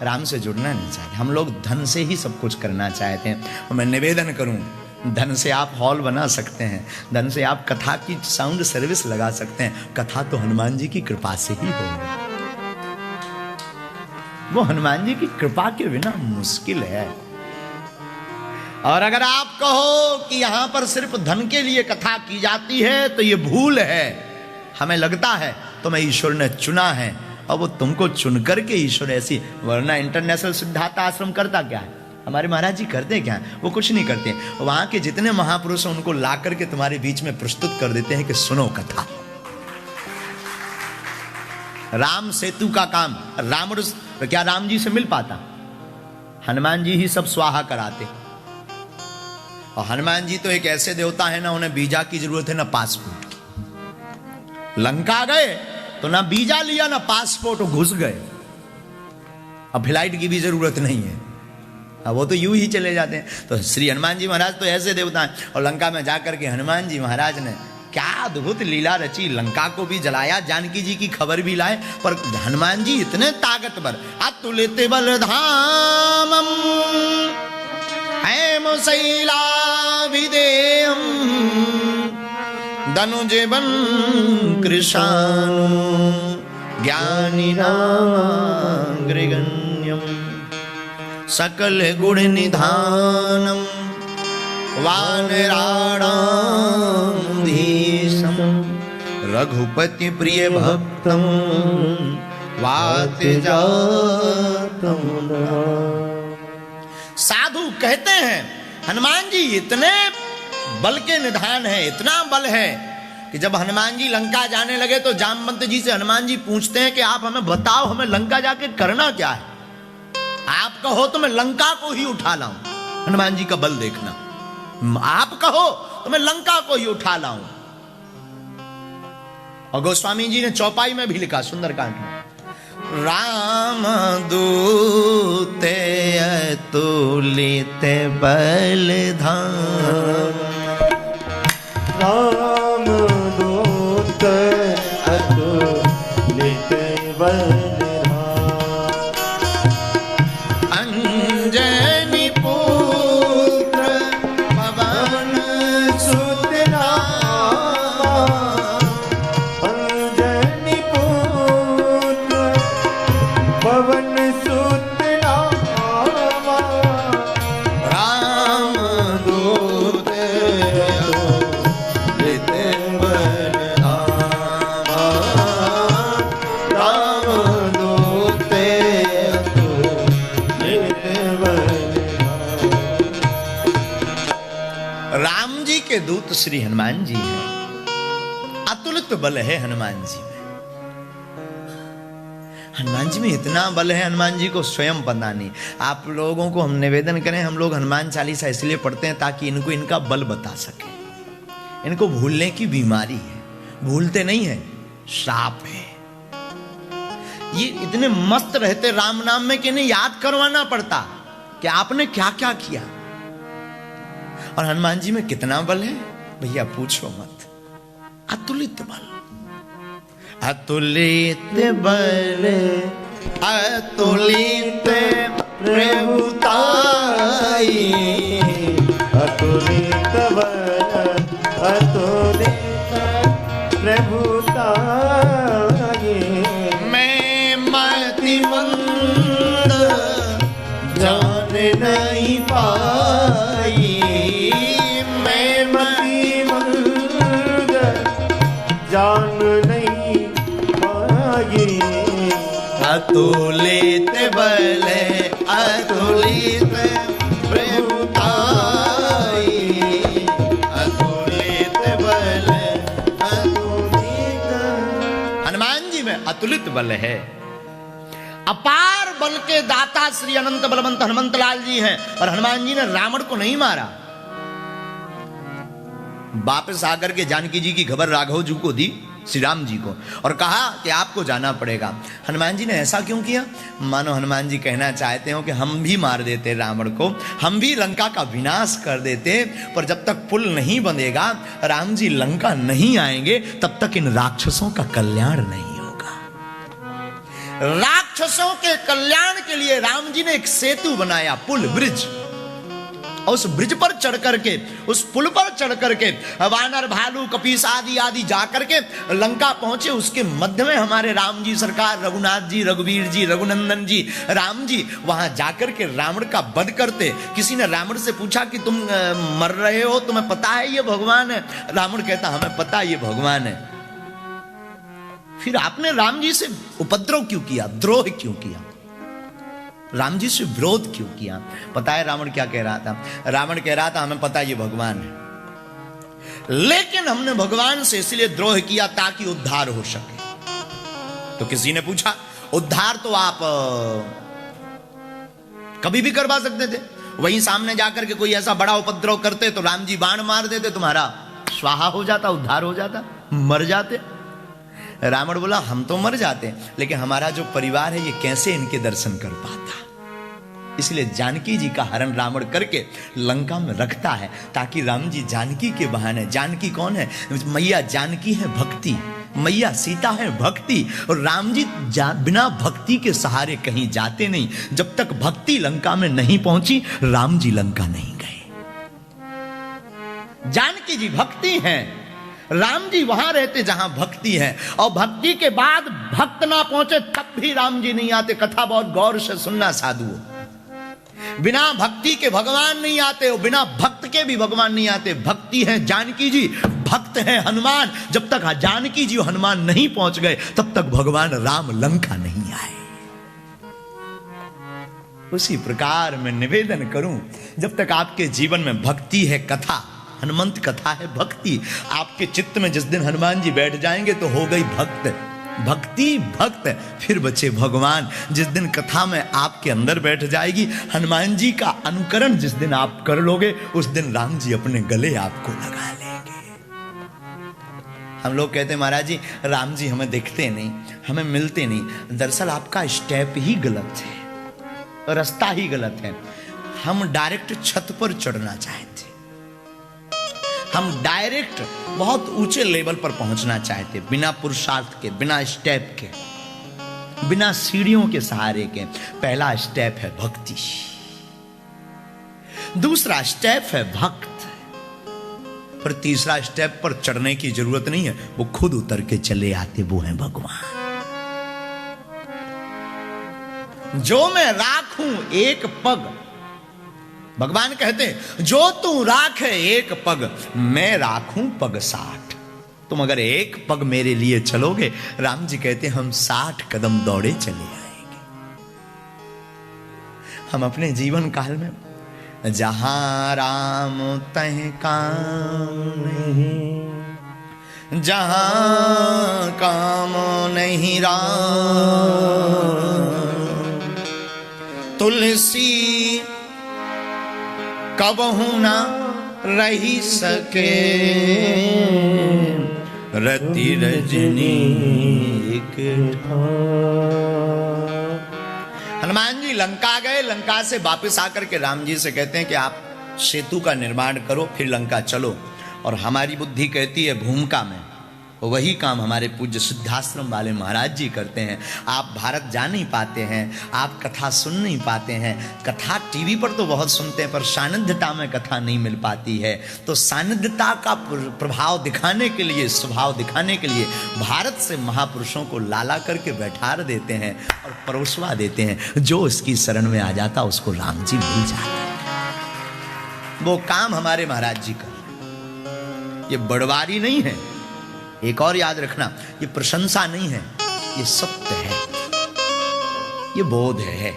राम से जुड़ना नहीं चाहते। हम लोग धन से ही सब कुछ करना चाहते हैं। और मैं निवेदन करूं, धन से आप हॉल बना सकते हैं, धन से आप कथा की साउंड सर्विस लगा सकते हैं, कथा तो हनुमान जी की कृपा से ही होगी। वो हनुमान जी की कृपा के बिना मुश्किल है। और अगर आप कहो कि यहां पर सिर्फ धन के लिए कथा की जाती है तो ये भूल है। हमें लगता है तुम्हें ईश्वर ने चुना है और वो तुमको चुनकर के ईश्वर ऐसी, वरना इंटरनेशनल सिद्धार्थ आश्रम करता क्या है? हमारे महाराज जी करते क्या है? वो कुछ नहीं करते। वहां के जितने महापुरुष हैं उनको ला करके तुम्हारे बीच में प्रस्तुत कर देते हैं कि सुनो कथा। राम सेतु का काम क्या राम जी से मिल पाता? हनुमान जी ही सब स्वाहा कराते। और हनुमान जी तो एक ऐसे देवता है ना, उन्हें वीजा की जरूरत है ना पासपोर्ट की। लंका गए तो ना वीजा लिया ना पासपोर्ट, घुस गए। अब फ्लाइट की भी जरूरत नहीं है, अब वो तो यूं ही चले जाते हैं। तो श्री हनुमान जी महाराज तो ऐसे देवता हैं। और लंका में जाकर के हनुमान जी महाराज ने क्या अद्भुत लीला रची, लंका को भी जलाया, जानकी जी की खबर भी लाए। पर हनुमान जी इतने ताकतवर, अतुलित बलधामम हेम शैलाभिदेहम धनुजेबन कृशानु ज्ञानिनाग्रगण्यम सकल गुण निधानम वानराणाधीशम रघुपति प्रिय भक्तम वातजातम। साधु कहते हैं हनुमान जी इतने बल के निधान है, इतना बल है कि जब हनुमान जी लंका जाने लगे तो जामवंत जी से हनुमान जी पूछते हैं कि आप हमें बताओ, हमें लंका जाके करना क्या है? आप कहो तो मैं लंका को ही उठा लाऊं। हनुमान जी का बल देखना, आप कहो तो मैं लंका को ही उठा लाऊं। और गोस्वामी जी ने चौपाई में भी लिखा सुंदरकांड में, राम दूते अतुलित बलधाम, राम दूत अतुलित बलधाम, अंजनी पुत्र पवन सुत नामा, अंजनी पुत्र पवन सुत नामा, राम दूत अतुलित बलधाम, राम दूत अतुलित बलधाम। राम जी के दूत श्री हनुमान जी हैं। अतुलित बल है हनुमान जी में। हनुमान जी में इतना बल है, हनुमान जी को स्वयं पता नहीं। आप लोगों को हम निवेदन करें, हम लोग हनुमान चालीसा इसलिए पढ़ते हैं ताकि इनको इनका बल बता सके। इनको भूलने की बीमारी है, भूलते नहीं है, श्राप है। ये इतने मस्त रहते राम नाम में कि इन्हें याद करवाना पड़ता कि आपने क्या क्या किया। और हनुमान जी में कितना बल है भैया, पूछो मत। अतुलित बल, अतुलित बल, अतुलित प्रभुताई, अतुलित बल, अतुलित प्रभुताई, मैं मतिमंद जान नहीं पाई, मैं मतिमंद जान नहीं पाई, अतुलित बल, अतुलित प्रभुताई, अतुलित बल, अतुलित। हनुमान जी में अतुलित बल है। अपार बल के दाता श्री अनंत बलवंत हनुमंत लाल जी हैं। और हनुमान जी ने रावण को नहीं मारा, वापस आकर के जानकी जी की खबर राघव जी को दी, श्री राम जी को, और कहा कि आपको जाना पड़ेगा। हनुमान जी ने ऐसा क्यों किया? मानो हनुमान जी कहना चाहते हो कि हम भी मार देते रावण को, हम भी लंका का विनाश कर देते, पर जब तक पुल नहीं बनेगा, राम जी लंका नहीं आएंगे, तब तक इन राक्षसों का कल्याण नहीं होगा। राक्षसों के कल्याण के लिए राम जी ने एक सेतु बनाया, पुल, ब्रिज। और उस ब्रिज पर चढ़ करके, उस पुल पर चढ़ करके वानर, भालू, कपीस आदि आदि जाकर के लंका पहुंचे। उसके मध्य में हमारे राम जी सरकार, रघुनाथ जी, रघुवीर जी, रघुनंदन जी, राम जी वहां जाकर के रावण का वध करते। किसी ने रावण से पूछा कि तुम मर रहे हो, तुम्हें पता है ये भगवान है? रावण कहता हमें पता ये भगवान है। फिर आपने राम जी से उपद्रव क्यों किया, द्रोह क्यों किया, राम जी से विरोध क्यों किया? पता है रावण क्या कह रहा था? रावण कह रहा था हमें पता ये भगवान है, लेकिन हमने भगवान से इसलिए द्रोह किया ताकि उद्धार हो सके। तो किसी ने पूछा उद्धार तो आप कभी भी करवा सकते थे, वहीं सामने जाकर के कोई ऐसा बड़ा उपद्रव करते तो राम जी बाण मार देते, तुम्हारा स्वाहा हो जाता, उद्धार हो जाता, मर जाते। रावण बोला हम तो मर जाते, लेकिन हमारा जो परिवार है ये कैसे इनके दर्शन कर पाता। इसलिए जानकी जी का हरण रावण करके लंका में रखता है, ताकि राम जी जानकी के बहाने, जानकी कौन है? मैया जानकी है भक्ति, मैया सीता है भक्ति, और राम जी बिना भक्ति के सहारे कहीं जाते नहीं। जब तक भक्ति लंका में नहीं पहुंची, राम जी लंका नहीं गए। जानकी जी भक्ति हैं, राम जी वहां रहते जहां भक्ति है, और भक्ति के बाद भक्त ना पहुंचे तब भी राम जी नहीं आते। कथा बहुत गौर से सुनना साधुओं, बिना भक्ति के भगवान नहीं आते, और बिना भक्त के भी भगवान नहीं आते। भक्ति है जानकी जी, भक्त है हनुमान। जब तक जानकी जी हनुमान नहीं पहुंच गए तब तक भगवान राम लंका नहीं आए। उसी प्रकार मैं निवेदन करूं, जब तक आपके जीवन में भक्ति है, कथा हनुमंत कथा है, भक्ति आपके चित्त में जिस दिन हनुमान जी बैठ जाएंगे तो हो गई भक्त, भक्ति भक्त, फिर बचे भगवान। जिस दिन कथा में आपके अंदर बैठ जाएगी, हनुमान जी का अनुकरण जिस दिन आप कर लोगे, उस दिन राम जी अपने गले आपको लगा लेंगे। हम लोग कहते हैं महाराज जी राम जी हमें दिखते नहीं, हमें मिलते नहीं। दरअसल आपका स्टेप ही गलत है, रास्ता ही गलत है। हम डायरेक्ट छत पर चढ़ना चाहते, हम डायरेक्ट बहुत ऊंचे लेवल पर पहुंचना चाहते, बिना पुरुषार्थ के, बिना स्टेप के, बिना सीढ़ियों के सहारे के। पहला स्टेप है भक्ति, दूसरा स्टेप है भक्त, पर तीसरा स्टेप पर चढ़ने की जरूरत नहीं है, वो खुद उतर के चले आते, वो है भगवान। जो मैं राखूं एक पग, भगवान कहते जो तू राखे एक पग, मैं राखूं पग 60। तुम अगर एक पग मेरे लिए चलोगे, राम जी कहते हम 60 कदम दौड़े चले आएंगे। हम अपने जीवन काल में जहां राम तह काम नहीं, जहां काम नहीं राम, तुलसी कबहू ना रही सके, रति रजनी एक हनुमान जी लंका गए, लंका से वापस आकर के राम जी से कहते हैं कि आप सेतु का निर्माण करो, फिर लंका चलो। और हमारी बुद्धि कहती है भूमिका में, वही काम हमारे पूज्य सिद्धाश्रम वाले महाराज जी करते हैं। आप भारत जा नहीं पाते हैं, आप कथा सुन नहीं पाते हैं। कथा टीवी पर तो बहुत सुनते हैं, पर सानिध्यता में कथा नहीं मिल पाती है। तो सानिध्यता का प्रभाव दिखाने के लिए, स्वभाव दिखाने के लिए भारत से महापुरुषों को लाला करके बैठा देते हैं और परोसवा देते हैं। जो इसकी शरण में आ जाता उसको राम जी मिल जाता। वो काम हमारे महाराज जी कर, ये बड़वारी नहीं है। एक और याद रखना, ये प्रशंसा नहीं है, ये सत्य है, ये बोध है।